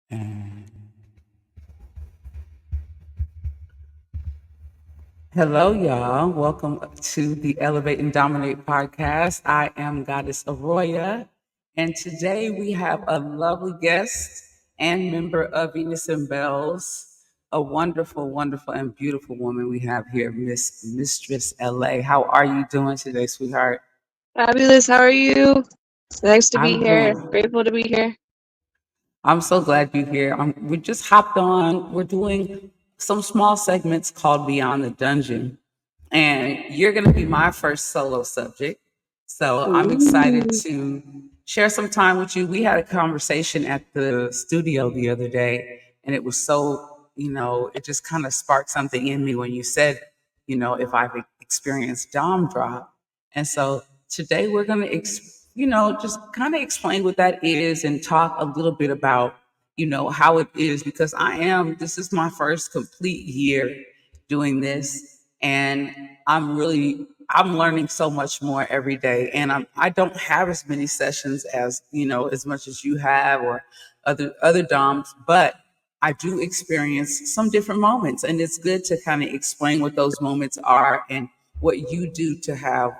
And hello, y'all. Welcome to the Elevate and Dominate podcast. I am Goddess Aroya, and today we have a lovely guest and member of Venus and Bells, a wonderful, wonderful, and beautiful woman we have here, Miss Mistress LA. How are you doing today, sweetheart? Fabulous. How are you? Nice to be I'm here. doing. Grateful to be here. I'm so glad you're here. We just hopped on. We're doing some small segments called Beyond the Dungeon. And you're going to be my first solo subject. So I'm excited Ooh. to share some time with you. We had a conversation at the studio the other day, and it was so, it just kind of sparked something in me when you said, if I've experienced Dom Drop. And so today we're going to, just kind of explain what that is and talk a little bit about, how it is, because this is my first complete year doing this, and I'm learning so much more every day, and I don't have as many sessions as as much as you have or other doms, but I do experience some different moments, and it's good to kind of explain what those moments are and what you do to have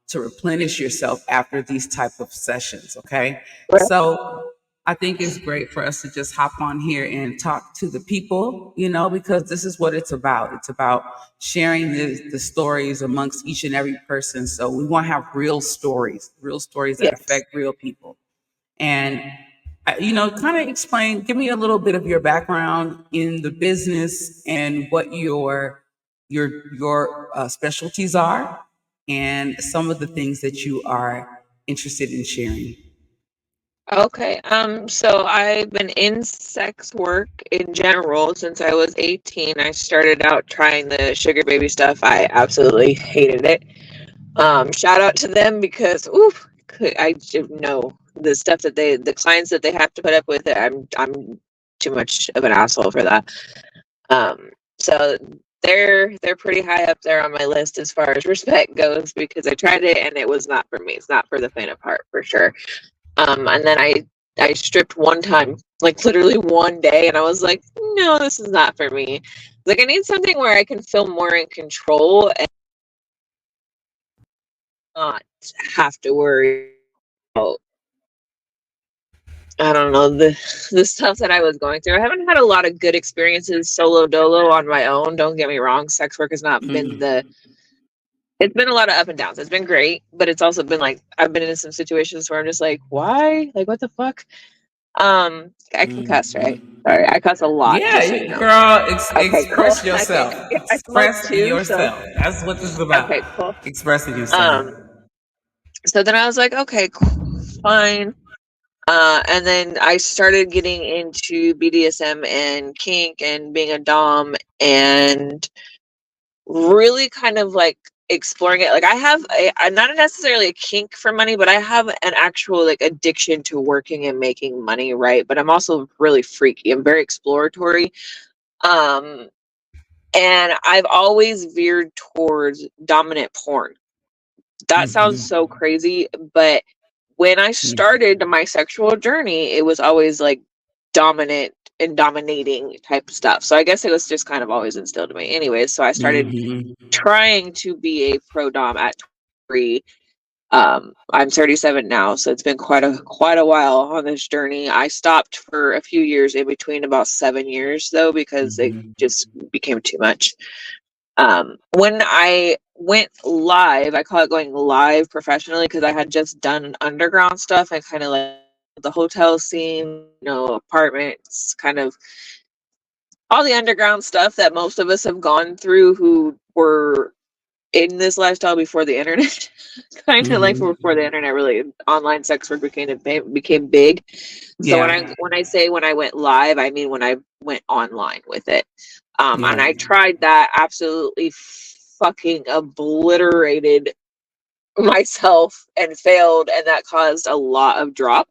to replenish yourself after these type of sessions. Okay, Right. so I think it's great for us to just hop on here and talk to the people, because this is what it's about. It's about sharing the stories amongst each and every person. So we want to have real stories that Yes. affect real people. And, kind of explain, give me a little bit of your background in the business and what your specialties are and some of the things that you are interested in sharing. Okay. So I've been in sex work in general since I was 18. I started out trying the sugar baby stuff. I absolutely hated it. Shout out to them because I didn't know the stuff that the clients that they have to put up with. I'm too much of an asshole for that. So they're pretty high up there on my list as far as respect goes because I tried it and it was not for me. It's not for the faint of heart for sure. And then I stripped one time, like literally one day, and I was like, no, this is not for me. Like I need something where I can feel more in control and not have to worry about, I don't know, the stuff that I was going through. I haven't had a lot of good experiences solo dolo on my own. Don't get me wrong. Sex work has not been Mhm. it's been a lot of up and downs. It's been great, but it's also been like I've been in some situations where I'm just like, why? Like what the fuck? I can cuss, right? Mhm. Sorry, I cuss a lot, just so you Yeah, know. girl, Okay, cool. express Okay, yourself. I smoke Express too, so yourself. That's what this is about. okay, cool. Expressing yourself. Um, so then I was like, okay, cool, fine. And then I started getting into BDSM and kink and being a dom and really kind of like exploring it. Like I have I'm not necessarily a kink for money, but I have an actual like addiction to working and making money, right? But I'm also really freaky. I'm very exploratory. Um, and I've always veered towards dominant porn. That sounds so Mhm. crazy, but when I started my sexual journey, it was always like dominant and dominating type stuff. So I guess it was just kind of always instilled in me. Anyways, so I started Mhm. trying to be a pro dom at 23. I'm 37 now, so it's been quite a while on this journey. I stopped for a few years in between, about 7 years though, because it Mhm. just became too much. When I went live, I call it going live professionally because I had just done underground stuff and kind of like the hotel scene, apartments, kind of all the underground stuff that most of us have gone through who were in this lifestyle before the internet. Kind of like Mhm. before the internet really online sex work became big. So when I Yeah. when I say when I went live, I mean when I went online with it. And Yeah. I tried that, absolutely fucking obliterated myself and failed, and that caused a lot of drop.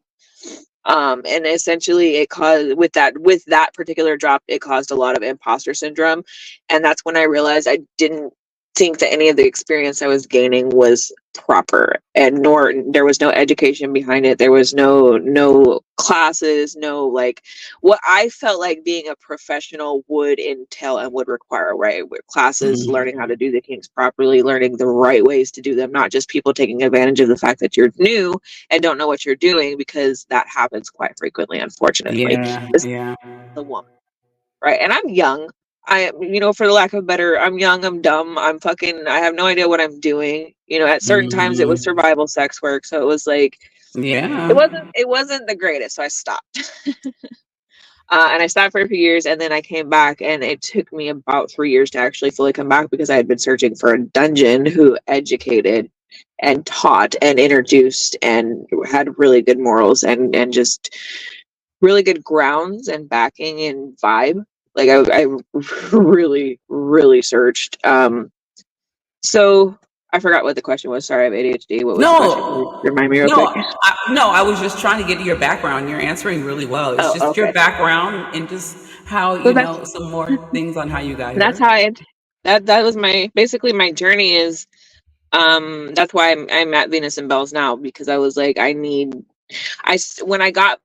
And essentially it caused with that particular drop, it caused a lot of imposter syndrome. And that's when I realized I didn't think that any of the experience I was gaining was proper, and nor there was no education behind it. There was no classes, no like what I felt like being a professional would entail and would require, right? With classes, Mm. learning how to do the kinks properly, learning the right ways to do them, not just people taking advantage of the fact that you're new and don't know what you're doing, because that happens quite frequently, unfortunately. Yeah, This is yeah. the woman, right? And I'm young. For the lack of better, I'm young, I'm dumb, I have no idea what I'm doing. At certain times it was Mhm. survival sex work, so it was like Yeah. it wasn't the greatest, so I stopped. And I stopped for a few years, and then I came back, and it took me about 3 years to actually fully come back, because I had been searching for a dungeon who educated and taught and introduced and had really good morals and just really good grounds and backing and vibe. Like I really, really searched. So I forgot what the question was. Sorry, I have ADHD. What was the question? Can you No, remind me real no, quick? no. I was just trying to get to your background. You're answering really well. It's Oh, just your okay. background and just how, So that's some more things on how you got that's here. how that was my basically my journey is that's why I'm at Venus and Bells now, because I was like when I got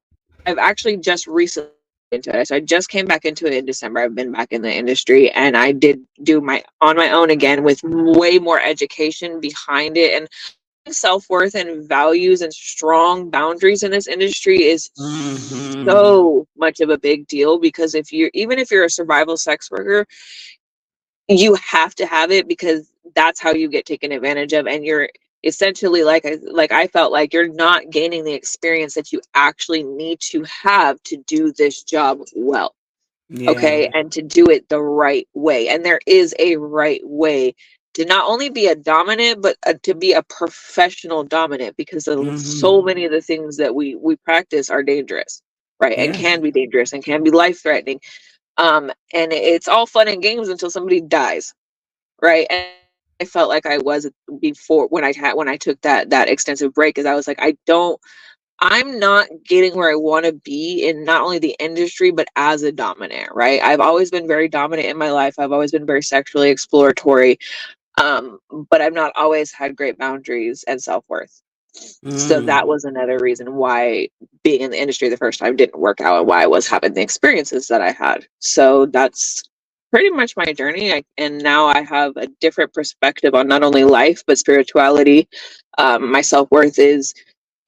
I've actually just recently into it. So I just came back into it in December. I've been back in the industry, and I did do my on my own again with way more education behind it, and self-worth and values and strong boundaries in this industry is Hmm. so much of a big deal, because if you're a survival sex worker, you have to have it, because that's how you get taken advantage of, and you're essentially like I felt like you're not gaining the experience that you actually need to have to do this job well. Yeah. Okay, and to do it the right way, and there is a right way to not only be a dominant, but to be a professional dominant, because so Hmm. many of the things that we practice are dangerous, right, and Yes. can be dangerous and can be life threatening. And it's all fun and games until somebody dies, right? And I felt like I was before, when I took that extensive break, because I was like, I'm not getting where I want to be in not only the industry, but as a dominant, right? I've always been very dominant in my life. I've always been very sexually exploratory, um, but I've not always had great boundaries and self-worth. So that Mm. was another reason why being in the industry the first time didn't work out, and why I was having the experiences that I had. So that's pretty much my journey. And now I have a different perspective on not only life, but spirituality. My self-worth is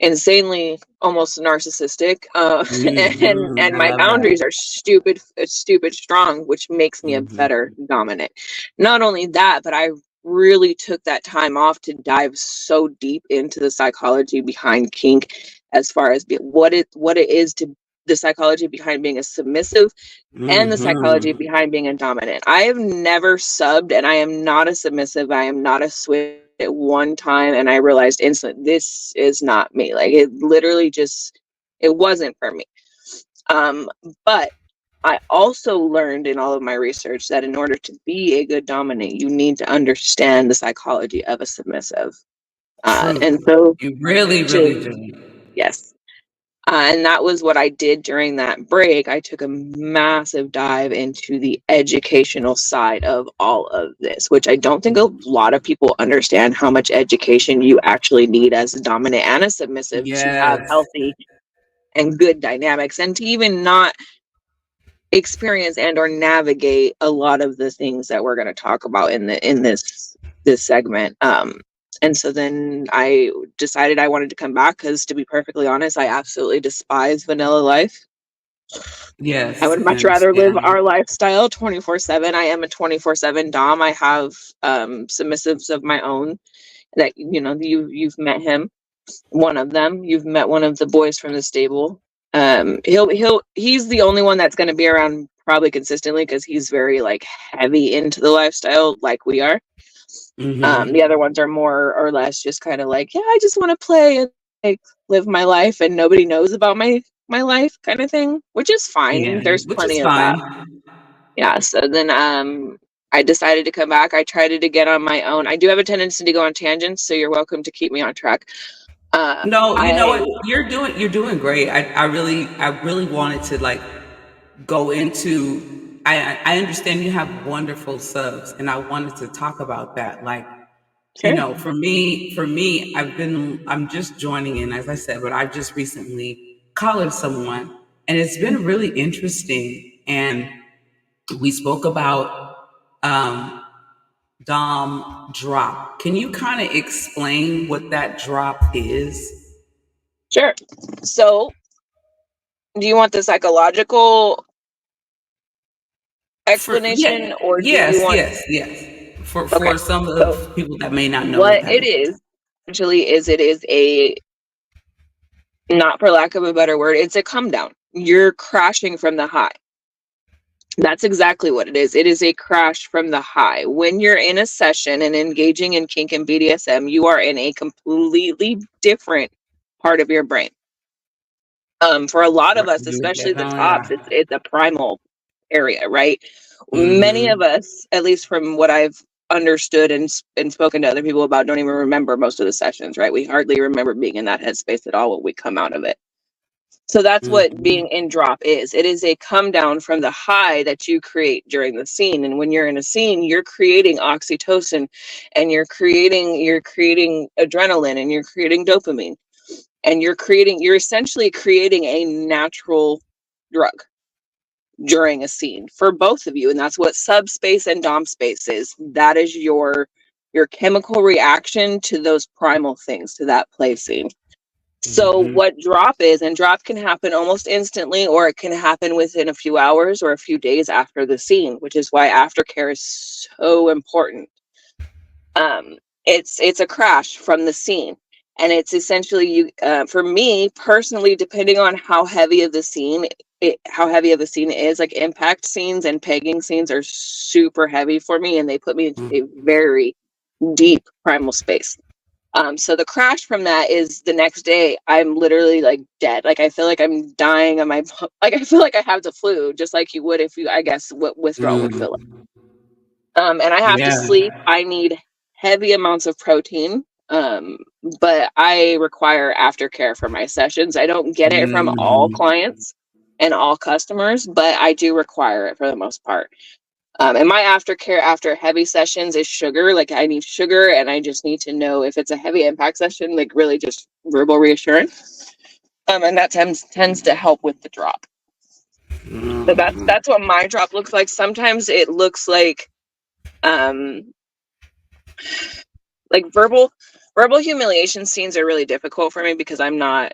insanely almost narcissistic, and I my love boundaries that. are stupid strong, which makes me a better Hmm. dominant. Not only that, but I really took that time off to dive so deep into the psychology behind kink, as far as what it is to the psychology behind being a submissive, and the psychology Hmm. behind being a dominant. I have never subbed, and I am not a submissive. I am not a switch at one time, and I realized instantly this is not me. Like, it literally just it wasn't for me. Um, but I also learned in all of my research that in order to be a good dominant, you need to understand the psychology of a submissive. And True. so You really, really to do. yes, and that was what I did during that break. I took a massive dive into the educational side of all of this, which I don't think a lot of people understand how much education you actually need as a dominant and a submissive to have Yes. healthy and good dynamics, and to even not experience and or navigate a lot of the things that we're going to talk about in this segment. And so then I decided I wanted to come back, because, to be perfectly honest, I absolutely despise vanilla life. I Yes. would I much rather live understand. our lifestyle 24/7. I am a 24/7 dom. I have submissives of my own that you've met him, one of them. You've met one of the boys from the stable. He's the only one that's going to be around probably consistently, because he's very like heavy into the lifestyle like we are. The Hmm. other ones are more or less just kind of like, yeah, I just want to play and like live my life, and nobody knows about my life, kind of thing, which is fine. Yeah, There's which is plenty of that. fine. Yeah. So then I decided to come back. I tried it again on my own. I do have a tendency to go on tangents, so you're welcome to keep me on track. No, you know I what? You're doing great. I really wanted to like go into I understand you have wonderful subs, and I wanted to talk about that. Like, you Sure. know, for me, I'm just joining in, as I said, but I just recently collared someone, and it's been really interesting. And we spoke about um, Dom Drop. Can you kind of explain what that drop is? Sure. So, do you want the psychological For explanation, yeah, or do you yes, want? yes, yes. Okay. For some So, of people that may not know what what that it is. is actually is it is a, not for lack of a better word, it's a come down. You're crashing from the high. That's exactly what it is. It is a crash from the high. When you're in a session and engaging in kink and BDSM, you are in a completely different part of your brain. For a lot of us, You especially the definitely tops, are. it's a primal area, right? Many of Mm-hmm. us, at least from what I've understood and spoken to other people about, don't even remember most of the sessions, right? We hardly remember being in that headspace at all when we come out of it. So that's what being Mm-hmm. in drop is. It is a come down from the high that you create during the scene. And when you're in a scene, you're creating oxytocin, and you're creating adrenaline, and you're creating dopamine, and you're essentially creating a natural drug during a scene for both of you. And that's what subspace and dom space is. That is your chemical reaction to those primal things, to that play scene. So Mm-hmm. what drop is, and drop can happen almost instantly, or it can happen within a few hours or a few days after the scene, which is why aftercare is so important. um it's a crash from the scene, and it's essentially you, for me personally, depending on how heavy of the scene how heavy of the scene is, like impact scenes and pegging scenes are super heavy for me, and they put me into a very deep primal space. So the crash from that is the next day I'm literally like dead. Like I feel like I'm dying on my like I feel like I have the flu, just like you would if you, I guess, what withdrawal would feel like. Mm. And I have to Yeah. sleep. I need heavy amounts of protein. Um, but I require aftercare for my sessions. I don't get it from all Mm-hmm. clients and all customers, but I do require it for the most part. And my aftercare after heavy sessions is sugar. Like I need sugar, and I just need to know if it's a heavy impact session, like really just verbal reassurance. And that tends to help with the drop. So that's what my drop looks like. Sometimes it looks um like verbal humiliation scenes are really difficult for me because I'm not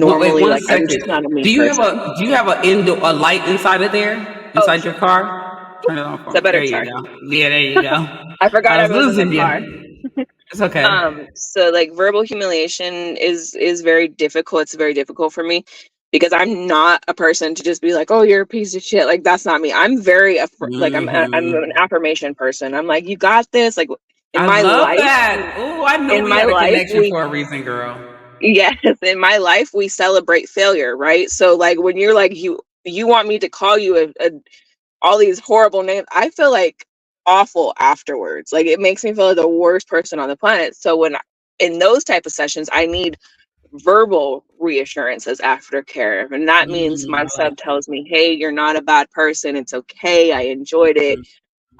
Wait normally one like, I'm second. just not a mean person. Do you have a light inside of there? Oh, Inside your sure. car? Turn it on Is for that me. better? There you Sorry. go. Yeah, there you go. I forgot I I was was in the losing car. you. It's okay. So like verbal humiliation is very difficult. It's very difficult for me because I'm not a person to just be like, "Oh, you're a piece of shit." Like that's not me. I'm very like I'm an Mm-hmm. affirmation person. I'm like, "You got this." Like in I my love life, that. Oh, I know in we my had a life, connection we for a reason, girl. yes, in my life we celebrate failure, right? So like when you're like you want me to call you all these horrible names, I feel like awful afterwards. Like it makes me feel like the worst person on the planet. So in those type of sessions, I need verbal reassurance as aftercare. And that means my I like sub tells me, hey, you're not a bad person. It's okay. I enjoyed it.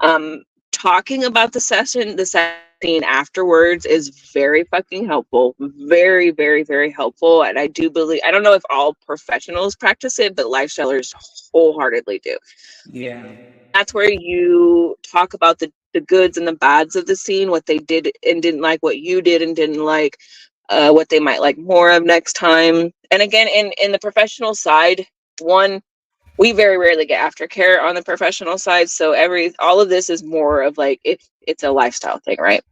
that. Um, Talking about the scene afterwards is very fucking helpful. Very, very, very helpful. And I do believe, I don't know if all professionals practice it, but lifestylers wholeheartedly do. Yeah. That's where you talk about the goods and the bads of the scene, what they did and didn't like, what you did and didn't like, what they might like more of next time. And again, in the professional side, one, we very rarely get aftercare on the professional side. So all of this is more of like it's a lifestyle thing, right?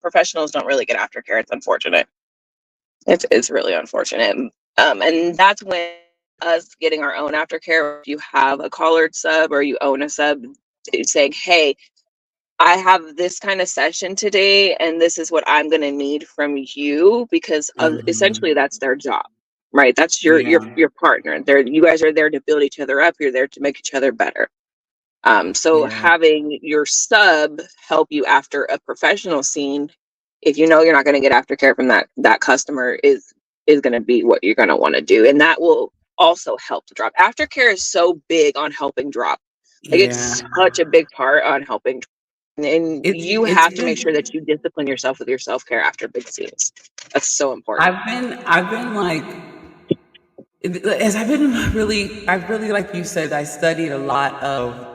Professionals don't really get aftercare. It's unfortunate. It's really unfortunate. And that's when us getting our own aftercare, if you have a collared sub or you own a sub, saying, hey, I have this kind of session today, and this is what I'm going to need from you, because essentially Hmm. that's their job, right? That's your Yeah. your partner. You guys are there to build each other up. You're there to make each other better. So Yeah. having your sub help you after a professional scene, if you know you're not going to get aftercare from that customer, is going to be what you're going to want to do, and that will also helped drop. Aftercare is so big on helping drop. Like it's Yeah. such a big part on helping. And you It's have to make sure been that you discipline yourself with your self-care after big scenes. That's so important. I've been like, as I've really, like you said, I studied a lot of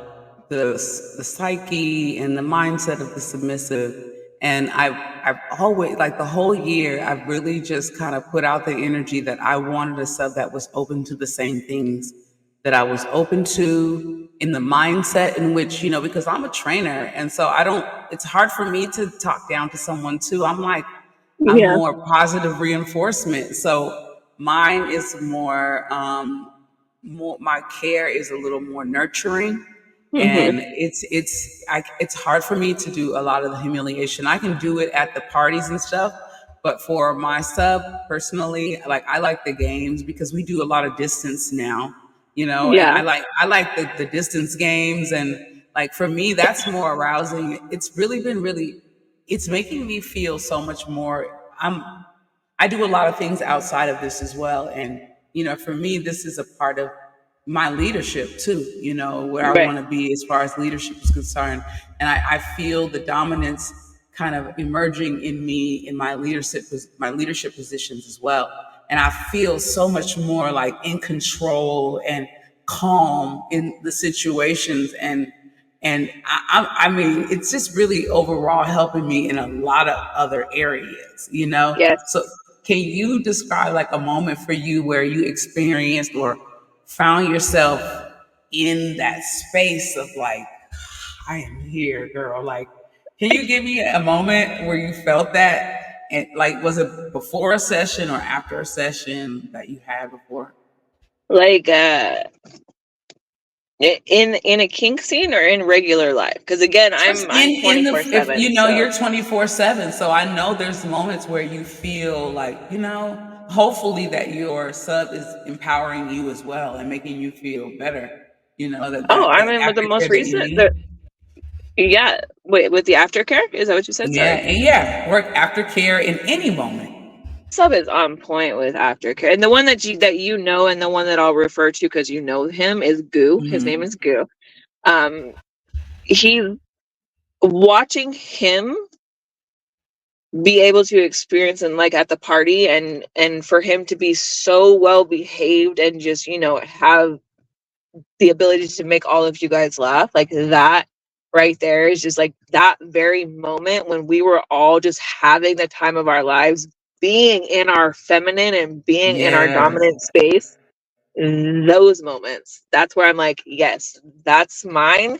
the psyche and the mindset of the submissive, and I've always, like, the whole year, I've really just kind of put out the energy that I wanted a sub that was open to the same things that I was open to, in the mindset in which, because I'm a trainer, and so I don't. It's hard for me to talk down to someone too. I'm Yeah. more positive reinforcement. So mine is more my care is a little more nurturing, Hmm. and it's hard for me to do a lot of the humiliation. I can do it at the parties and stuff, but for my sub personally, like, I like the games because we do a lot of distance now, and Yeah. I like the distance games, and, like, for me that's more arousing. It's really been really it's making me feel so much more. I do a lot of things outside of this as well. And, for me, this is a part of my leadership too, where I Right. want to be as far as leadership is concerned. And I feel the dominance kind of emerging in me in my leadership positions as well. And I feel so much more like in control and calm in the situations, and I mean, it's just really overall helping me in a lot of other areas. Yes. So, can you describe, like, a moment for you where you experienced or found yourself in that space of, like, I am here, girl? Like, can you give me a moment where you felt that? And, like, was it before a session or after a session that you had before? Like in a kink scene or in regular life? Because again, Just I'm in the, if 24/7. you're So 24/7, so I know there's moments where you feel like, hopefully that your sub is empowering you as well and making you feel better, that oh, that I that mean with the most aftercare that you recent need. yeah. Wait, with the aftercare? Is that what you said? Yeah, Sorry. and yeah, work aftercare in any moment. Sub is on point with aftercare. And the one that you know and the one that I'll refer to because you know him is Goo. His name is Goo. Um he watching him be able to experience and like at the party and for him to be so well behaved and just have the ability to make all of you guys laugh, like that right there is just like that very moment when we were all just having the time of our lives, being in our feminine and being in our Yes. dominant space. Those moments, that's where I'm like, yes, that's mine,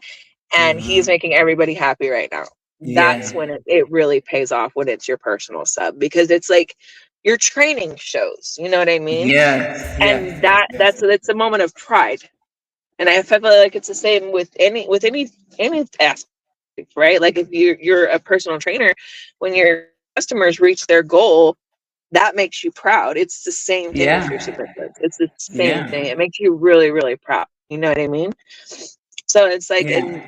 and he's Hmm. making everybody happy right now. That's Yeah. when it really pays off, when it's your personal sub, because it's like your training shows, you know what I mean? Yes. And Yes. Yes. Yes. that's a moment of pride. And I feel like it's the same with any aspect, right? Like if you're a personal trainer, when your customers reach their goal, that makes you proud. It's the same thing with your Yeah. submissive. It's the same thing. Yeah. It makes you really, really proud. You know what I mean? So it's like, and Yeah.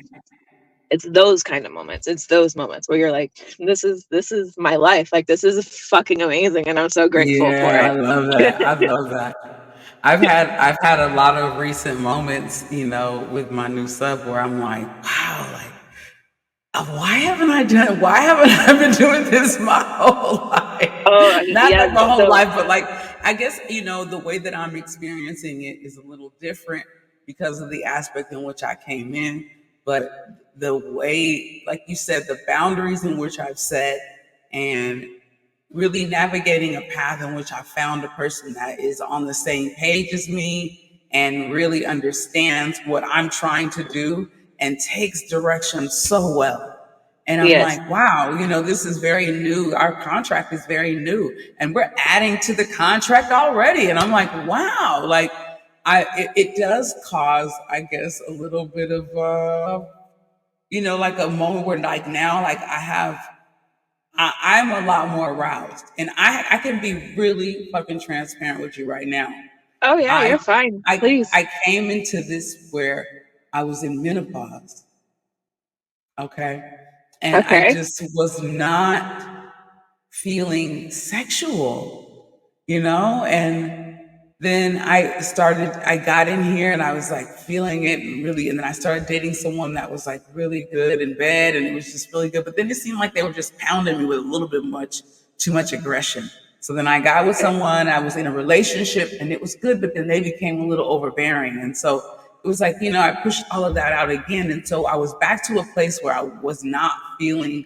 it's those kind of moments. It's those moments where you're like, this is my life. Like this is fucking amazing, and I'm so grateful for Yeah, I it. love that. I love that. I've had a lot of recent moments, with my new sub where I'm like, wow, like, why haven't I been doing this my whole life? Oh Not yeah. like my whole So life, but, like, I guess, the way that I'm experiencing it is a little different because of the aspect in which I came in. But the way, like you said, the boundaries in which I've set, and really navigating a path in which I found a person that is on the same page as me and really understands what I'm trying to do and takes direction so well. And I'm yes. like, wow, this is very new. Our contract is very new, and we're adding to the contract already. And I'm like, wow, like, it does cause, I guess, a little bit of, like, a moment where, like, now, like, I'm a lot more aroused, and I can be really fucking transparent with you right now. Oh yeah, I you're fine. I Please. I came into this where I was in menopause, okay, and I Okay. just was not feeling sexual, and then I got in here and I was like feeling it and really, and then I started dating someone that was like really good in bed and it was just really good. But then it seemed like they were just pounding me with a little bit too much aggression. So then I got with someone, I was in a relationship and it was good, but then they became a little overbearing. And so it was like, I pushed all of that out again. And so I was back to a place where I was not feeling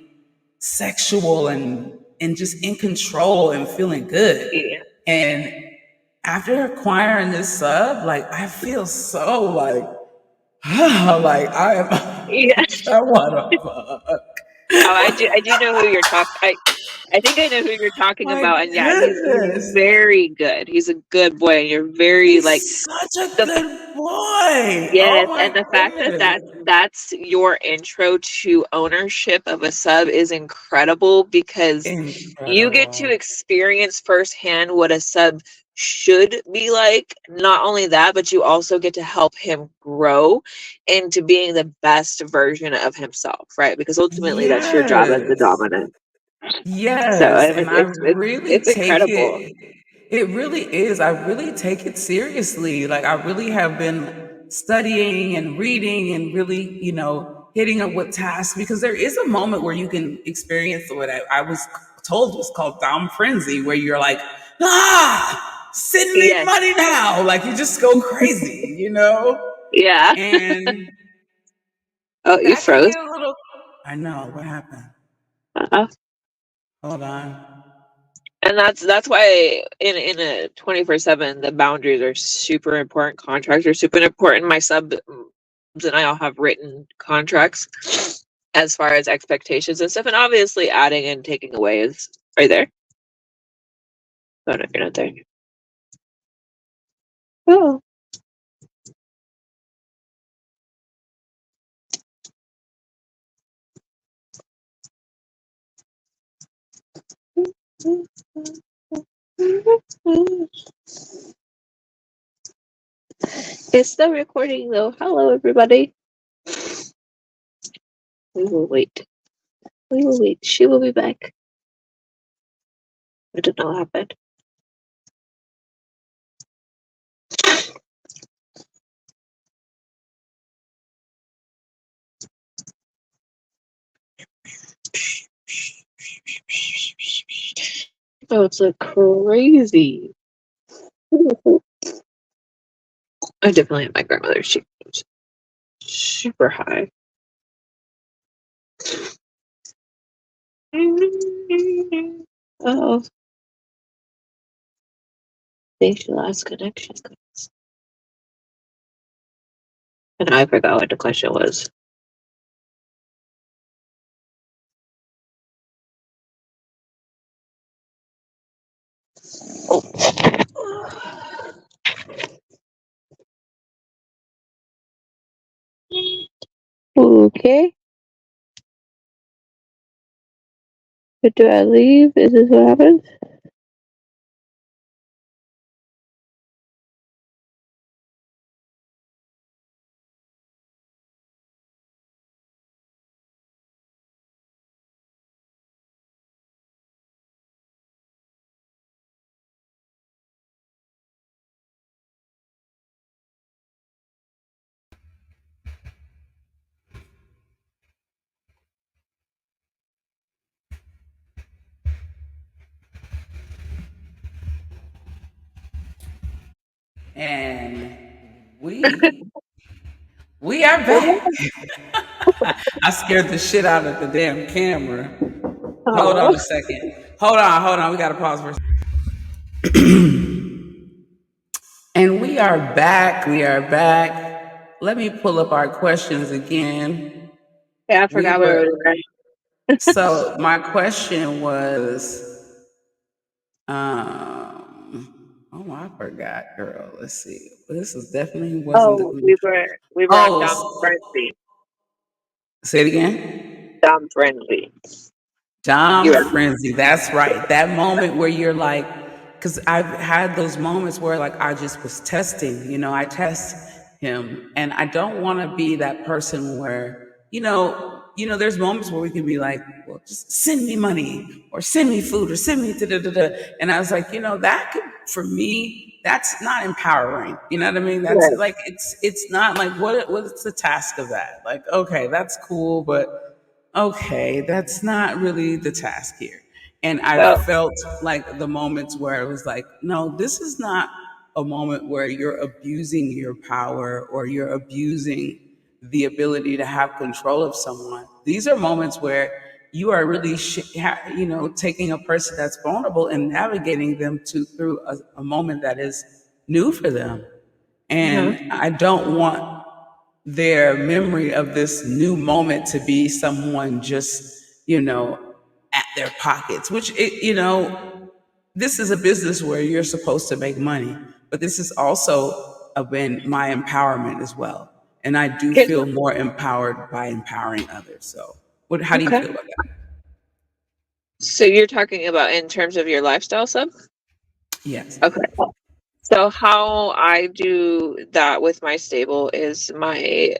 sexual and just in control and feeling good. Yeah. And after acquiring this sub, like I feel so like, like I am. Yeah. I want to Oh, I do know who you're talking. I think I know who you're talking My about, and yeah, he's goodness, very good. He's a good boy, and you're very like he's such a the good boy. Oh yes, my and the fact that goodness, that's your intro to ownership of a sub is incredible because you get to incredible. experience firsthand what a sub should be like. Not only that, but you also get to help him grow into being the best version of himself, right? Because ultimately that's your job as the Yes. dominant. So Yes, I mean, and I really it's take incredible. it. It really is. I really take it seriously. Like I really have been studying and reading and really, hitting up with tasks because there is a moment where you can experience what I was told was called Dom frenzy, where you're like, send me Yes. money now. Like you just go crazy. Yeah. And Oh, you that can froze. get a little. I know what happened. Uh-uh. Hold on. And that's why in a 24/7 the boundaries are super important. Contracts are super important. My subs and I all have written contracts as far as expectations and stuff, and obviously adding and taking away is. Are you there? Oh no, you're not there. Oh. It's still recording though. Hello everybody. We will wait. We will wait. She will be back. I don't know what happened. Oh, it's like crazy. I definitely have my grandmother. She was super high. Oh, think she lost connection. And I forgot what the question was. Okay. But do I leave? Is this what happens? And we are back. I scared the shit out of the damn camera. Hold Oh. on a second. Hold on. We got to pause for a second. And we are back. We are back. Let me pull up our questions again. Yeah, I We forgot where were, we were. so my question was, oh, I forgot, girl. Let's see. This is definitely wasn't Oh, the, we were on Dom oh, Friendly. say it again. Dom Friendly. Dom You were. frenzy. That's right. That moment where you're like, because I've had those moments where like I just was testing. I test him, and I don't want to be that person where there's moments where we can be like, well, just send me money or send me food or send me da da da da. And I was like, that could, for me, that's not empowering. You know what I mean? That's Right. like, it's not like, what's the task of that? Like, okay, that's cool, but okay, that's not really the task here. And I So, felt like the moments where it was like, no, this is not a moment where you're abusing your power or you're abusing the ability to have control of someone. These are moments where you are really, taking a person that's vulnerable and navigating them through a moment that is new for them. mhm. And I don't want their memory of this new moment to be someone just, at their pockets, which this is a business where you're supposed to make money, but this is also been my empowerment as well. And I do Can, feel more empowered by empowering others. So how do you okay. feel about that? So you're talking about in terms of your lifestyle sub? Yes. Okay. So how I do that with my stable is my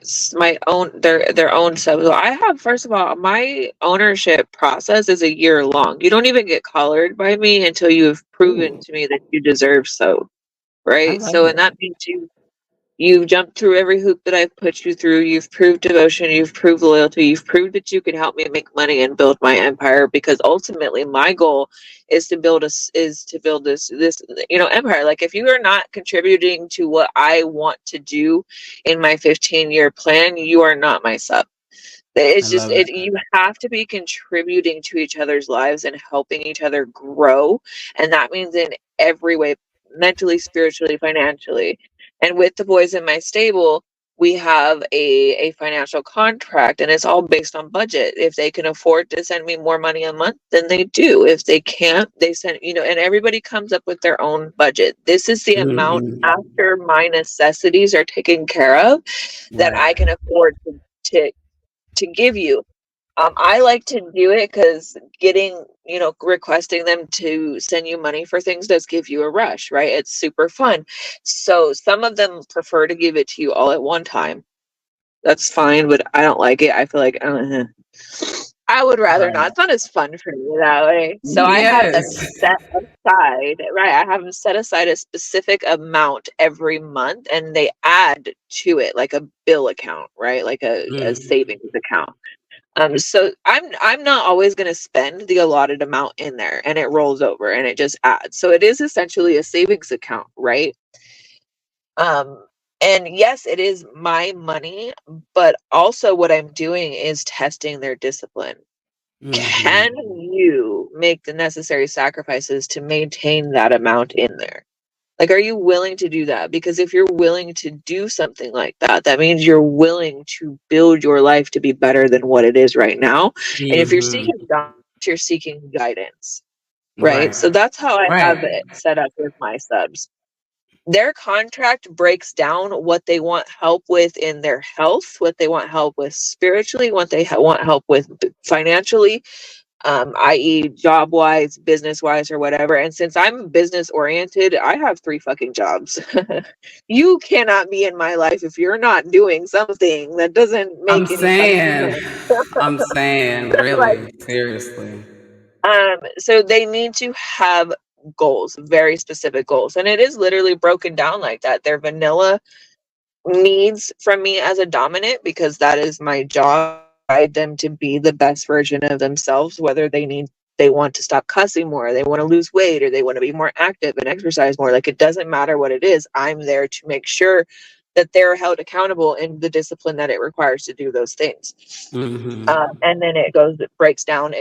own their own sub. So I have, first of all, my ownership process is a year long. You don't even get collared by me until you have proven Ooh, to me that you deserve so, I right? love So and it. that means you've jumped through every hoop that I've put you through. You've proved devotion. You've proved loyalty. You've proved that you can help me make money and build my empire. Because ultimately, my goal is to build this empire. Like if you are not contributing to what I want to do in my 15-year plan, you are not my sub. I It's just love it. you have to be contributing to each other's lives and helping each other grow. And that means in every way, mentally, spiritually, financially. And with the boys in my stable, we have a financial contract and it's all based on budget. If they can afford to send me more money a month, then they do. If they can't, they send, and everybody comes up with their own budget. This is the amount Hmm. after my necessities are taken care of that Right. I can afford to give you. I like to do it because requesting them to send you money for things does give you a rush, right? It's super fun. So some of them prefer to give it to you all at one time. That's fine, but I don't like it. I feel like I would rather not. Right. It's not as fun for me that way. So I have them Yes. set aside, right? I have them set aside a specific amount every month and they add to it like a bill account, right? Like a Mm. savings account. So I'm not always going to spend the allotted amount in there and it rolls over and it just adds. So it is essentially a savings account, right? Um, and yes, it is my money, but also what I'm doing is testing their discipline. Can Hmm. you make the necessary sacrifices to maintain that amount in there? Like, are you willing to do that? Because if you're willing to do something like that, that means you're willing to build your life to be better than what it is right now. And if you're Hmm. seeking guidance, you're seeking guidance, right? Right. So that's how I have Right. it set up with my subs. Their contract breaks down what they want help with in their health, what they want help with spiritually, what they want help with financially, i.e., job wise, business wise, or whatever. And since I'm business oriented, I have 3 fucking jobs. You cannot be in my life if you're not doing something that doesn't I'm make any fucking saying, sense. I'm saying, Like, really, seriously. so they need to have goals, very specific goals. And it is literally broken down like that. They're vanilla needs from me as a dominant because that is my job to guide them to be the best version of themselves, whether they want to stop cussing more, they want to lose weight, or they want to be more active and exercise more. Like, it doesn't matter what it is, I'm there to make sure that they're held accountable in the discipline that it requires to do those things. Hmm. And then it breaks down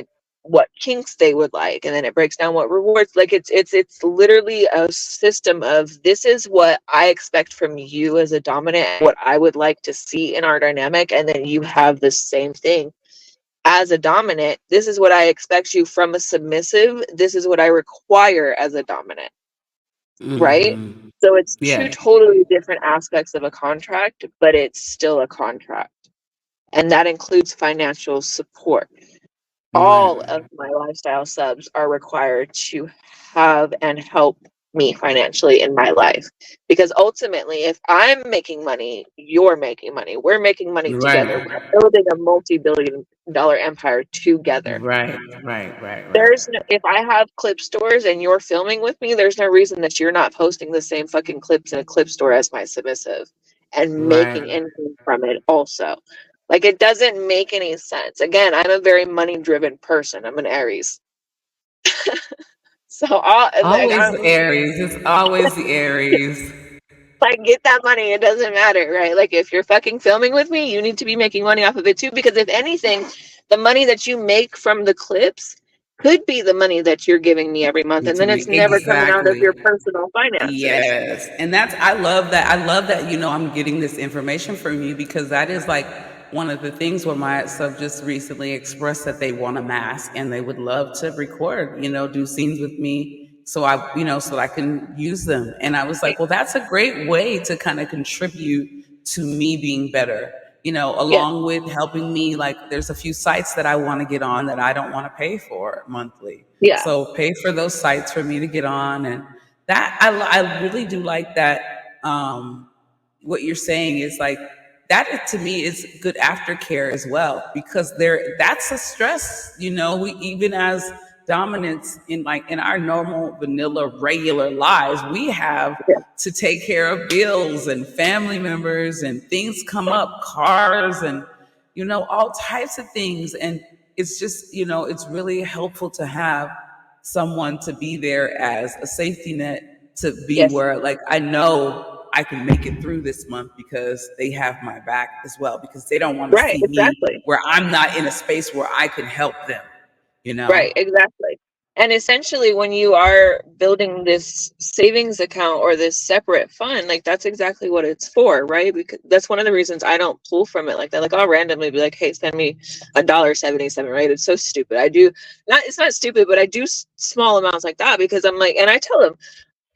what kinks they would like, and then it breaks down what rewards. Like, it's literally a system of, this is what I expect from you as a dominant, what I would like to see in our dynamic, and then you have the same thing as a dominant. This is what I expect you from a submissive. This is what I require as a dominant, right? Hmm. So it's two Yeah. totally different aspects of a contract, but it's still a contract, and that includes financial support. Right. All of my lifestyle subs are required to have and help me financially in my life. Because ultimately, if I'm making money, you're making money. We're making money together. Right. We're building a multi-billion dollar empire together. Right. Right. Right. Right. There's no, if I have clip stores and you're filming with me, there's no reason that you're not posting the same fucking clips in a clip store as my submissive and Right. making income from it also. Like, it doesn't make any sense. Again, I'm a very money driven person. I'm an Aries. So all like Always the I'm Aries. It's always the Aries. like, get that money. It doesn't matter, right? Like, if you're fucking filming with me, you need to be making money off of it too. Because if anything, the money that you make from the clips could be the money that you're giving me every month, and To then me, it's never coming out of exactly. your personal finances. Yes. And that's, I love that. I love that, I'm getting this information from you, because that is like one of the things where my sub just recently expressed that they want a mask and they would love to record, do scenes with me. So so I can use them. And I was like, well, that's a great way to kind of contribute to me being better, Yeah, along with helping me. Like, there's a few sites that I want to get on that I don't want to pay for monthly. yeah, So pay for those sites for me to get on. And that I really do like that. What you're saying is like that, to me, is good aftercare as well, because that's a stress. We, even as dominants, in our normal vanilla regular lives, we have yeah, to take care of bills and family members, and things come up, cars, and all types of things. And it's just, it's really helpful to have someone to be there as a safety net, to be yes, where, like, I know I can make it through this month because they have my back as well, because they don't want to right, see me exactly. where I'm not in a space where I can help them, you know? Right, exactly. And essentially, when you are building this savings account or this separate fund, like, that's exactly what it's for, right? Because that's one of the reasons I don't pull from it like that. Like, I'll randomly be like, "Hey, send me $1.77," right? It's so stupid. I do not. It's not stupid, but I do small amounts like that because I'm like, and I tell them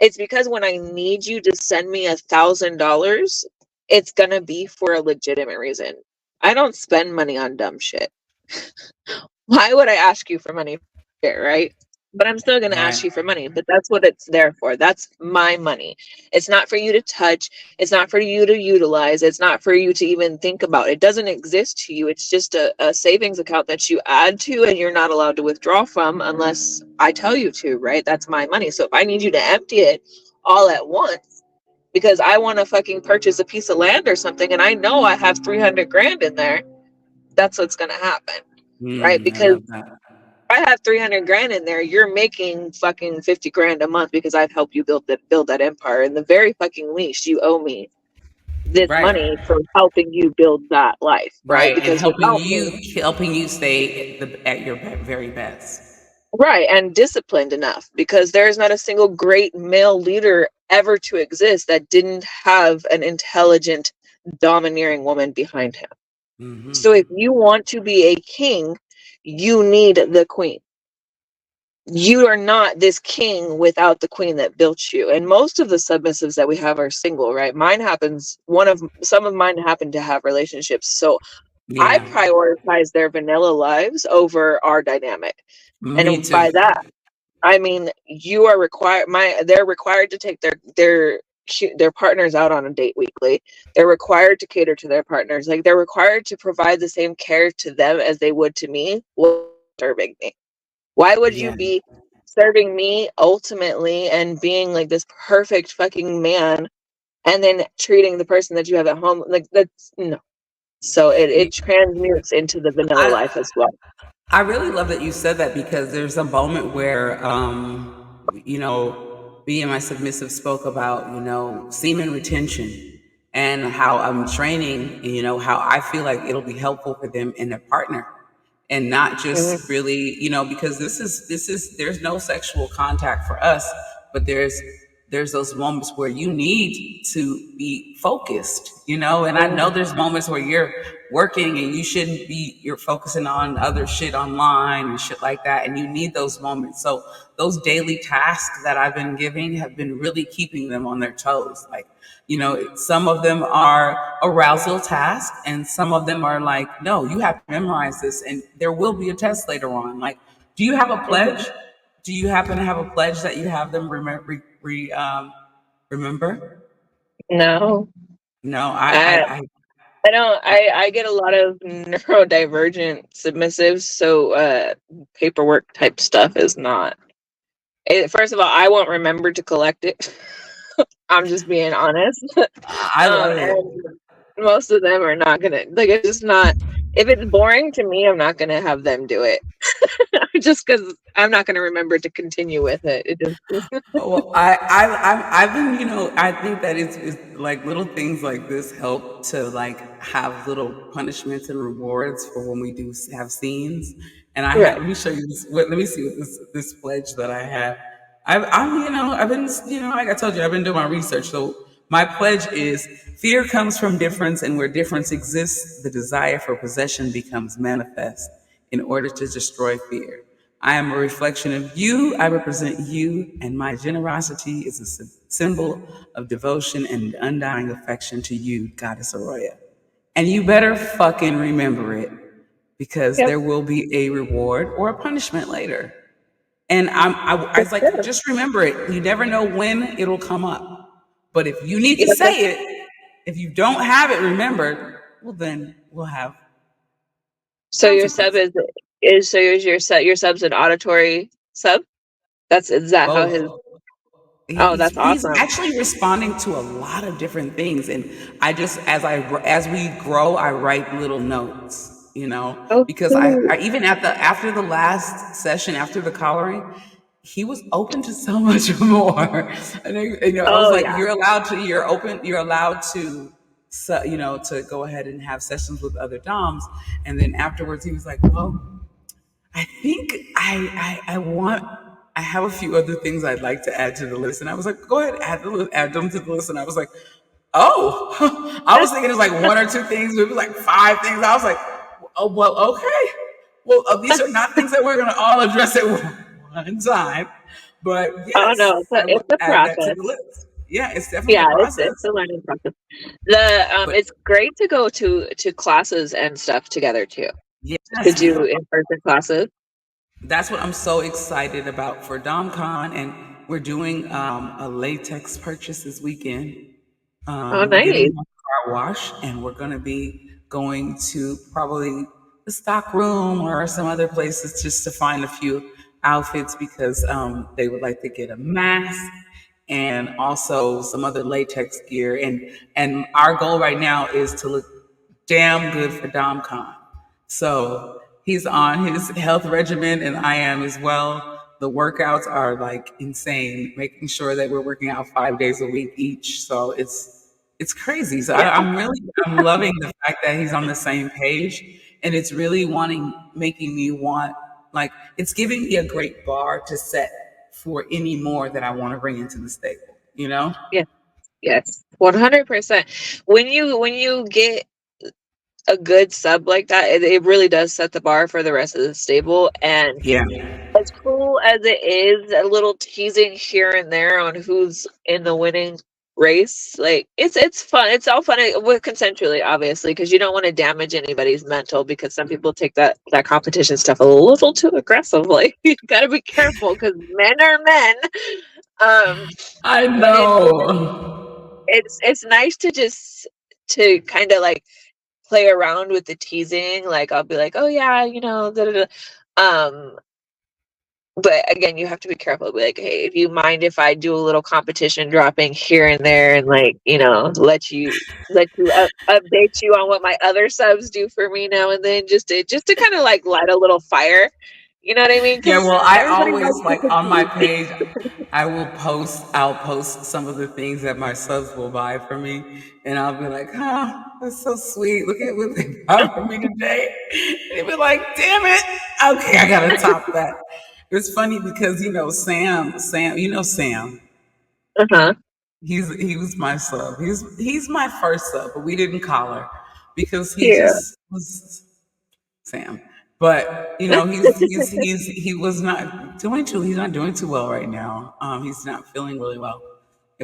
it's because when I need you to send me $1,000, it's gonna be for a legitimate reason. I don't spend money on dumb shit. Why would I ask you for money, right? But I'm still going to Right. ask you for money. But that's what it's there for. That's my money. It's not for you to touch. It's not for you to utilize. It's not for you to even think about. It doesn't exist to you. It's just a savings account that you add to and you're not allowed to withdraw from unless I tell you to, right? That's my money. So if I need you to empty it all at once because I want to fucking purchase a piece of land or something and I know I have 300 grand in there, that's what's going to happen, right? I Because love that. I have 300 grand in there, you're making fucking 50 grand a month because I've helped you build that empire. And the very fucking least, you owe me this Right. money for helping you build that life, right? Right. And Because without me, helping you stay at your very best. right, and disciplined enough, because there is not a single great male leader ever to exist that didn't have an intelligent, domineering woman behind him. So if Hmm. you want to be a king, you need the queen. You are not this king without the queen that built you. And most of the submissives that we have are single, right? Mine happens, some of mine happen to have relationships. So I Yeah. prioritize their vanilla lives over our dynamic. Me And too. by that, I mean you are required they're required to take their partners out on a date weekly. They're required to cater to their partners. Like, they're required to provide the same care to them as they would to me while serving me. Why would you Yeah. be serving me ultimately and being like this perfect fucking man and then treating the person that you have at home like that's no. So it transmutes into the vanilla life I as well. I really love that you said that, because there's a moment where, me and my submissive spoke about, semen retention, and how I'm training, how I feel like it'll be helpful for them and their partner, and not Mhm. just really, because there's no sexual contact for us, but there's those moments where you need to be focused, and I know Mhm. there's moments where you're working and you're focusing on other shit online and shit like that, and you need those moments. So those daily tasks that I've been giving have been really keeping them on their toes. Like, some of them are arousal tasks, and some of them are like, no, you have to memorize this and there will be a test later on. Like, do you have a Mhm. pledge? Do you happen to have a pledge that you have them remember? No, No, I I, I don't. I I get a lot of neurodivergent submissives, so paperwork type stuff is not. First of all, I won't remember to collect it. I'm just being honest. I love it. And most of them are not gonna like. It's just not. If it's boring to me, I'm not gonna have them do it. Just because I'm not gonna remember to continue with it. It just. Well, I've been, I think that it's like little things like this help to like have little punishments and rewards for when we do have scenes. And I had, Right. let me show you this. Let me see what this pledge that I have. I've been, like I told you, I've been doing my research. So my pledge is fear comes from difference, and where difference exists, the desire for possession becomes manifest in order to destroy fear. I am a reflection of you. I represent you, and my generosity is a symbol of devotion and undying affection to you, Goddess Aroya. And you better fucking remember it because Yep. there will be a reward or a punishment later. And I For was like, sure. just remember it. You never know when it'll come up. But if you need to Yep. say it, if you don't have it remembered, well, then we'll have So your sub consequences. is so your sub's an auditory sub. Is that how his? Both. Oh, He's that's he's awesome. actually responding to a lot of different things, and I just as we grow, I write little notes, Oh, because I cool. even after the last session after the collaring, he was open to so much more. And I was Oh like, yeah. you're allowed to, so, to go ahead and have sessions with other doms, and then afterwards he was like, well, I think I have a few other things I'd like to add to the list. And I was like, go ahead, add them to the list. And I was like, oh, I was thinking it was like one or two things, maybe like five things. I was like, oh, well, okay. Well, these are not things that we're going to all address at one time. But Oh no, yes, I it's will a add that to process. the list. Yeah, it's definitely a Yeah, it's process. a learning process. The But it's great to go to classes and stuff together too. To yes, do in-person classes. that's what I'm so excited about for DomCon, and we're doing a latex purchase this weekend. Oh, We're nice. getting a car wash, and we're going to be going to probably the stock room or some other places just to find a few outfits because they would like to get a mask and also some other latex gear. And our goal right now is to look damn good for DomCon. So he's on his health regimen, and I am as well. The workouts are like insane, making sure that we're working out 5 days a week each. So it's crazy. So Yeah. I'm loving the fact that he's on the same page, and it's really making me want, like, it's giving me a great bar to set for any more that I want to bring into the stable. You know? Yeah. Yes. 100%. When you get a good sub like that, it really does set the bar for the rest of the stable. And Yeah. as cool as it is, a little teasing here and there on who's in the winning race, like it's fun. It's all fun with consensually, obviously, because you don't want to damage anybody's mental. Because some people take that competition stuff a little too aggressively. You got to be careful because men are men. Um, I but know. it's nice to just to kind of like play around with the teasing. Like I'll be like, oh yeah, da, da, da. Um, but again, you have to be careful. Be like, hey, do you mind if I do a little competition dropping here and there, and like, let you update you on what my other subs do for me now and then, just to kind of like light a little fire. You know what I mean? Yeah, Because well, I everybody always likes to like on my compete. page, I'll post some of the things that my subs will buy for me, and I'll be like, "Huh, that's so sweet. Look at what they bought for me today." And they'll be like, "Damn it, okay, I gotta top that." It's funny because Sam, Sam. Uh-huh. He was my sub. He's my first sub, but we didn't collar because he Yeah. just was Sam. But he was not doing too. He's not doing too well right now. He's not feeling really well.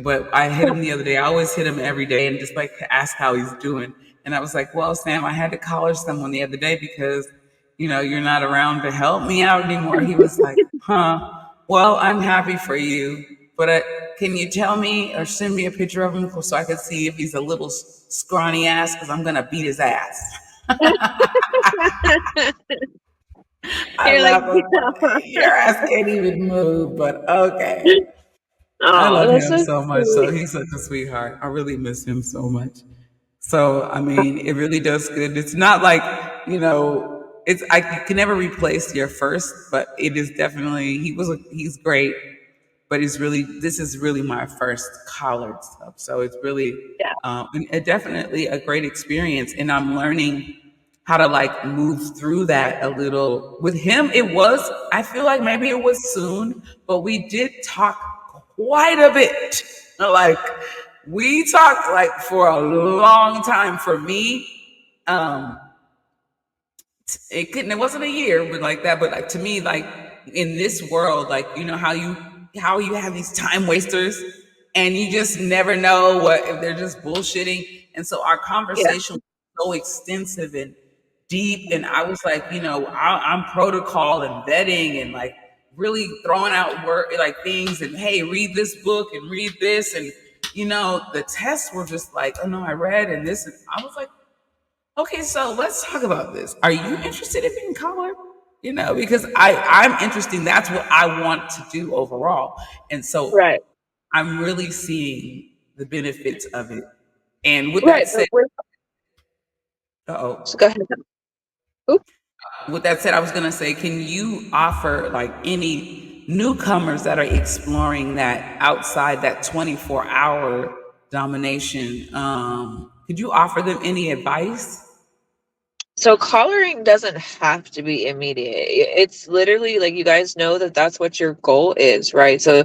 But I hit him the other day. I always hit him every day and just like ask how he's doing. And I was like, "Well, Sam, I had to collar someone the other day because you're not around to help me out anymore." He was like, "Huh." Well, I'm happy for you, but can you tell me or send me a picture of him so I can see if he's a little scrawny ass? Because I'm gonna beat his ass. I You're like, laugh. I'm like, your ass can't even move, but okay. I oh, love that's him so so much. So sweet. he's such a sweetheart. I really miss him so much. So I mean, it really does good. It's not like it's I can never replace your first, but it is definitely he's great, but it's really this is really my first collared stuff. So it's really Yeah, definitely a great experience, and I'm learning how to like move through that a little. With him, it was I feel like maybe it was soon, but we did talk quite a bit. Like we talked like for a long time. For me, um, it wasn't a year but like that, but like to me, like in this world, like how you have these time wasters and you just never know what if they're just bullshitting. And so our yeah, conversation was so extensive and deep, and I was like, I'm protocol and vetting and like really throwing out work like things, and hey, read this book and read this, and the tests were just like, oh no, I read and this, and I was like, okay, so let's talk about this. Are you interested in being colored? Because I'm interested. That's what I want to do overall. And so right, I'm really seeing the benefits of it. And with right. that But said, we're, so oh, go ahead. Oop. with that said, I was gonna say, can you offer like any newcomers that are exploring that outside that 24-hour domination? Could you offer them any advice? So collaring doesn't have to be immediate. It's literally like you guys know that that's what your goal is, right? So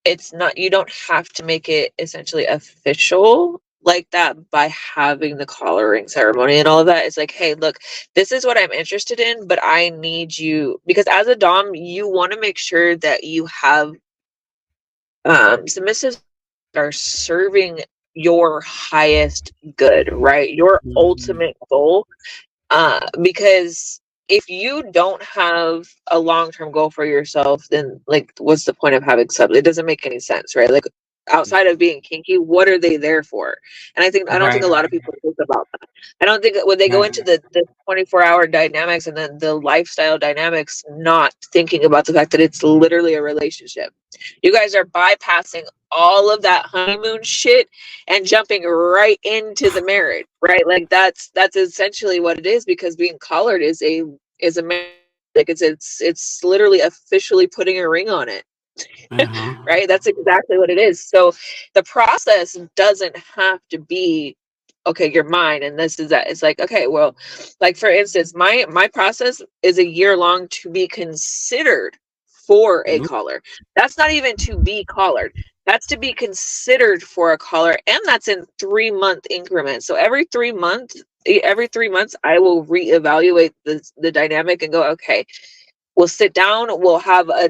it's not, you don't have to make it essentially official like that by having the collaring ceremony and all of that. It's like, hey, look, this is what I'm interested in, but I need you, because as a dom you want to make sure that you have submissives that are serving your highest good, right? Your Mhm. ultimate goal. Because if you don't have a long-term goal for yourself, then like what's the point of having subs? It doesn't make any sense, right? Like outside of being kinky, what are they there for? And I don't think Right. a lot of people think about that. I don't think that when they go Right. into the 24-hour dynamics and then the lifestyle dynamics, not thinking about the fact that it's literally a relationship. You guys are bypassing all of that honeymoon shit and jumping right into the marriage, right? Like that's essentially what it is, because being collared is a marriage. Like it's literally officially putting a ring on it, Uh-huh. right? That's exactly what it is. So the process doesn't have to be, okay, you're mine and this is that. It's like, okay, well, like for instance, my process is a year long to be considered for a Ooh. collar. That's not even to be collared. That's to be considered for a collar, and that's in 3-month increments. So every 3 months, I will reevaluate the dynamic and go, okay, we'll sit down, we'll have a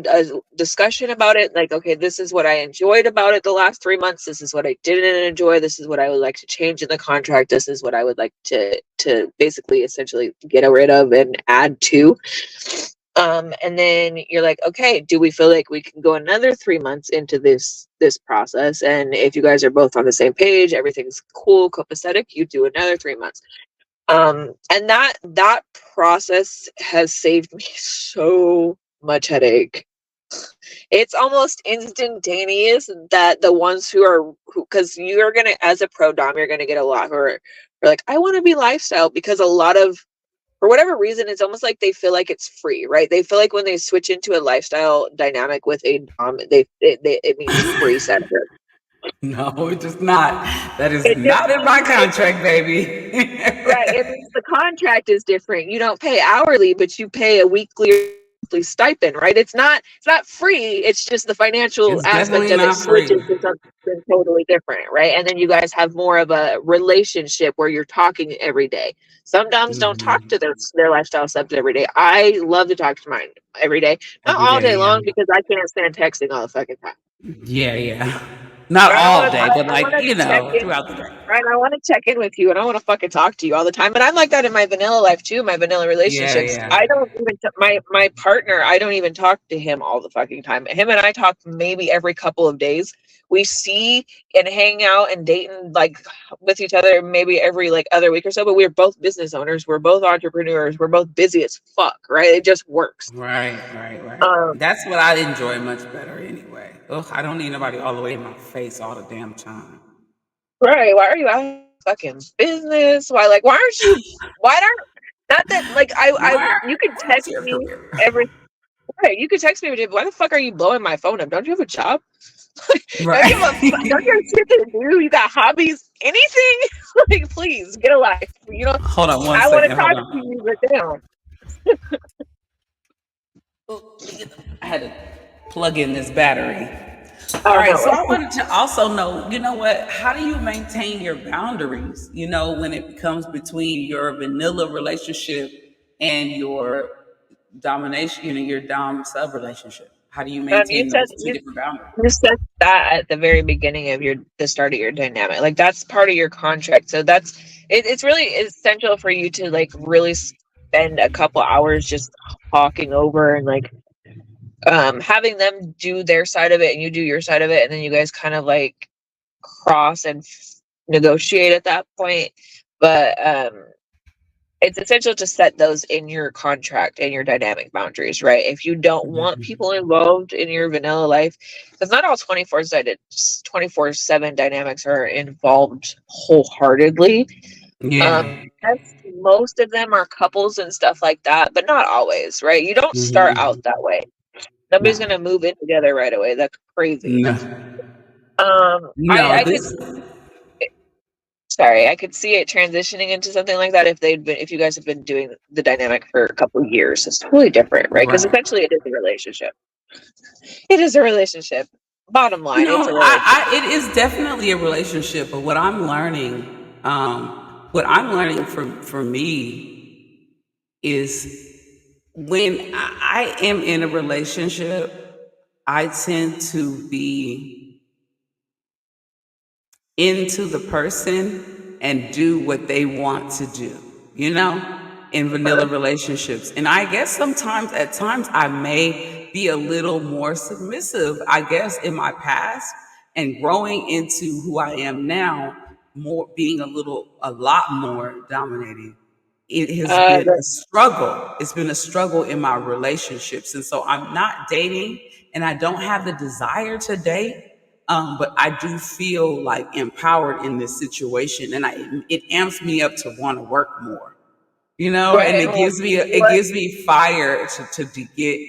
discussion about it, like, okay, this is what I enjoyed about it the last 3 months, this is what I didn't enjoy, this is what I would like to change in the contract, this is what I would like to basically essentially get rid of and add to. And then you're like, okay, do we feel like we can go another 3 months into this process? And if you guys are both on the same page, everything's cool, copacetic, you do another 3 months. And that process has saved me so much headache. It's almost instantaneous that the ones because you're gonna, as a pro dom, you're gonna get a lot who are like, I want to be lifestyle, because a lot of, for whatever reason, it's almost like they feel like it's free, right? They feel like when they switch into a lifestyle dynamic with a dom, it means free sex. No, it's just not. That is It just not in my it contract, baby. Right. It means the contract is different. You don't pay hourly, but you pay a weekly stipend, right? It's not free. It's just the financial It's aspect definitely of it not free. switches to something totally different, right? And then you guys have more of a relationship where you're talking every day. Some doms don't talk Hmm. to their lifestyle subs every day. I love to talk to mine every day. Not Every all day day, yeah. long, because I can't stand texting all the fucking time. Yeah, yeah. Not I all want day, but I want like, to check in. throughout the day. Right, I want to check in with you, and I want to fucking talk to you all the time. And I'm like that in my vanilla life too. My vanilla Yeah, relationships. yeah. I don't even my partner. I don't even talk to him all the fucking time. Him and I talk maybe every couple of days. We see and hang out and date and like with each other maybe every like other week or so. But we're both business owners. We're both entrepreneurs. We're both busy as fuck. Right? It just works. Right, right, right. Um, That's what I enjoy much better anyway. Ugh, I don't need nobody all the way in my face all the damn time. right. Why are you out of fucking business? Why like why aren't you? Why aren't not that like I Where? you can Where's text your me career? every. Right, you could text me every day, but why the fuck are you blowing my phone up? Don't you have a job? Don't you have don't you Right. have shit to do? You got hobbies? Anything? Like, please get a life. You know, Hold on one I want to second. Hold talk to on. you, but damn. I had to plug in this battery. All Oh right, no. so I wanted to also know, what? How do you maintain your boundaries, when it comes between your vanilla relationship and your domination, your dom sub relationship? How do you You maintain said those two different boundaries? you said that at the very beginning of the start of your dynamic. Like that's part of your contract. So it's really essential for you to like really spend a couple hours just talking over and like having them do their side of it and you do your side of it, and then you guys kind of like cross and negotiate at that point. But it's essential to set those in your contract and your dynamic boundaries, right? If you don't want people involved in your vanilla life, because not all 24/7 dynamics are involved wholeheartedly. Yeah. Yes, most of them are couples and stuff like that, but not always, right? You don't start out Hmm. that way. Nobody's No. gonna move in together right away. That's crazy. No. I No. could This. sorry, I could see it transitioning into something like that if you guys have been doing the dynamic for a couple of years. It's totally different, right? Because Right. essentially it is a relationship. It is a relationship. Bottom line, it's a relationship. It is definitely a relationship, but what I'm learning for me is when I am in a relationship, I tend to be into the person and do what they want to do, in vanilla relationships. And I guess at times, I may be a little more submissive, I guess, in my past and growing into who I am now, more being a lot more dominating. It has Uh, been a struggle. It's been a struggle in my relationships. And so I'm not dating and I don't have the desire to date. But I do feel like empowered in this situation, and it amps me up to want to work more, and right. it What? gives me fire to get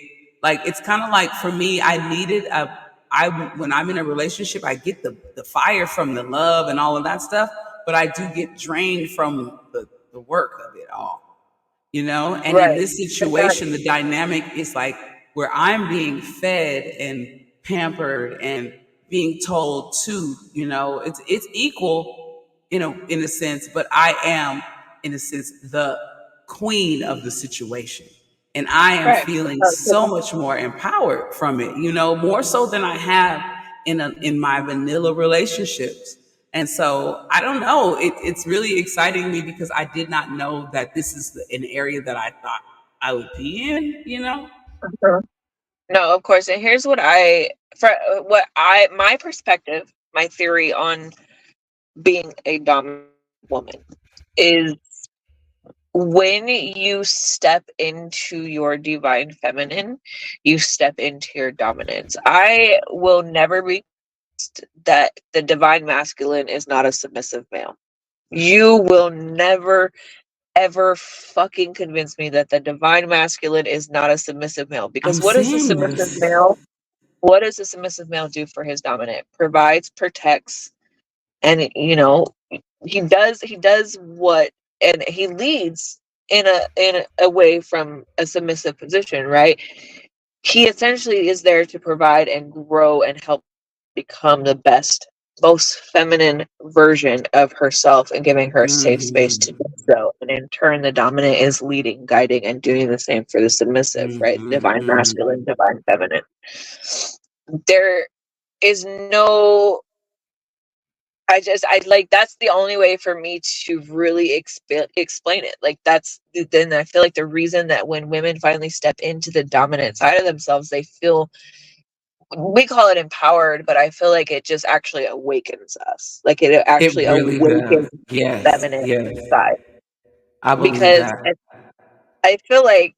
like it's kind of like for me, I when I'm in a relationship, I get the fire from the love and all of that stuff, but I do get drained from the work of it all, and in Right. this Exactly. situation the dynamic is like where I'm being fed and pampered and being told to, it's equal, in a sense, but I am, in a sense, the queen of the situation, and I am Right. feeling so much more empowered from it, more so than I have in my vanilla relationships. And so I don't know. It's really exciting me because I did not know that this is an area that I thought I would be in. Uh-huh. No, of course. And here's my perspective, my theory on being a dominant woman is when you step into your divine feminine, you step into your dominance. I will never be that the divine masculine is not a submissive male. You will never ever fucking convince me that the divine masculine is not a submissive male, I'm because seeing this. what does a submissive male do for his dominant? Provides, protects, and he does what, and he leads in a way from a submissive position, right? He essentially is there to provide and grow and help become the best, most feminine version of herself and giving her a safe space to Hmm. do so. And in turn, the dominant is leading, guiding, and doing the same for the submissive, Hmm. right? Divine Hmm. masculine, divine feminine. There is no I like, that's the only way for me to really explain it. Like, then I feel like the reason that when women finally step into the dominant side of themselves, they feel, we call it empowered, but I feel like it just actually awakens us. Like, it It actually really awakens does. the Yes, feminine yes. side. I believe Because that. I feel like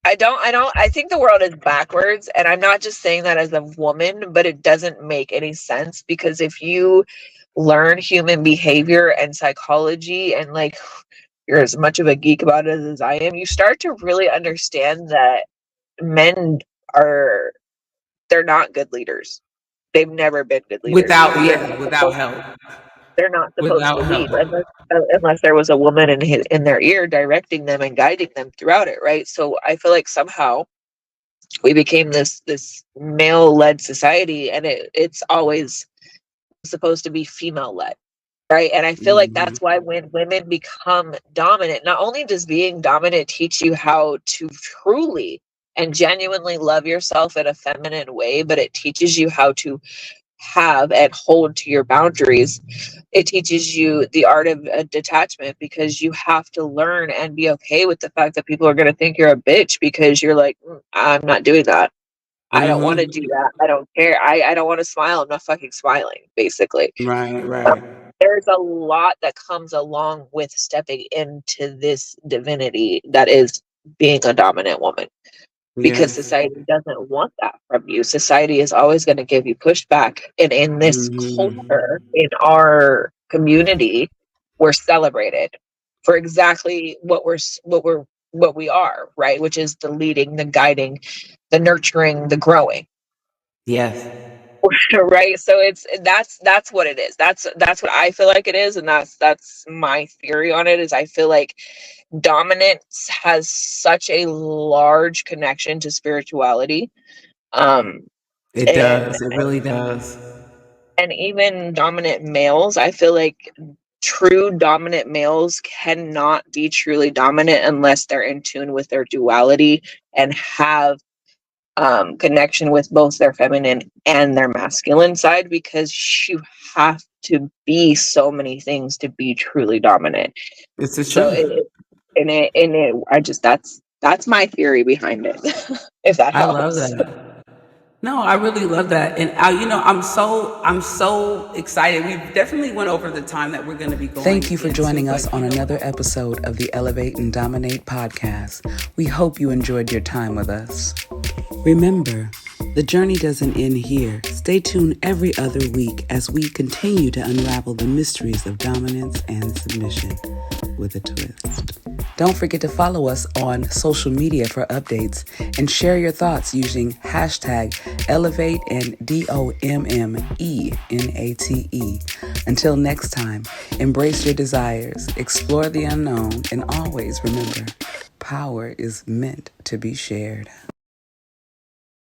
I think the world is backwards, and I'm not just saying that as a woman, but it doesn't make any sense, because if you learn human behavior and psychology, and like, you're as much of a geek about it as I am, you start to really understand that men are, they're not good leaders. They've never been good leaders. Without help. They're not supposed to Without lead help. unless there was a woman in their ear directing them and guiding them throughout it, right? So I feel like somehow we became this male led society, and it's always supposed to be female led, right? And I feel like Mhm. that's why when women become dominant, not only does being dominant teach you how to truly and genuinely love yourself in a feminine way, but it teaches you how to have and hold to your boundaries. It teaches you the art of detachment, because you have to learn and be okay with the fact that people are going to think you're a bitch because you're like, I'm not doing that. I don't want to Mhm. do that. I don't care. I don't want to smile. I'm not fucking smiling, basically. Right, Um, right. there's a lot that comes along with stepping into this divinity that is being a dominant woman, because Yes. society doesn't want that from you. Society is always going to give you pushback. And in this Mhm. culture, in our community, we're celebrated for exactly what we are, right? Which is the leading, the guiding, the nurturing, the growing. Yes. Right, so that's what it is. That's what I feel like it is, and that's my theory on it. Is I feel like dominance has such a large connection to spirituality, um It and does. It really does. even dominant males, I feel like true dominant males cannot be truly dominant unless they're in tune with their duality and have connection with both their feminine and their masculine side, because you have to be so many things to be truly dominant. It's the So truth. I just, that's my theory behind it. If that I love helps. that. No, I really love that, and I'm so excited. We definitely went over the time that we're going to be going. Thank you for joining us on another episode of the Elevate and Dominate podcast. We hope you enjoyed your time with us. Remember, the journey doesn't end here. Stay tuned every other week as we continue to unravel the mysteries of dominance and submission with a twist. Don't forget to follow us on social media for updates and share your thoughts using hashtag Elevate and DOMMENATE. Until next time, embrace your desires, explore the unknown, and always remember, power is meant to be shared.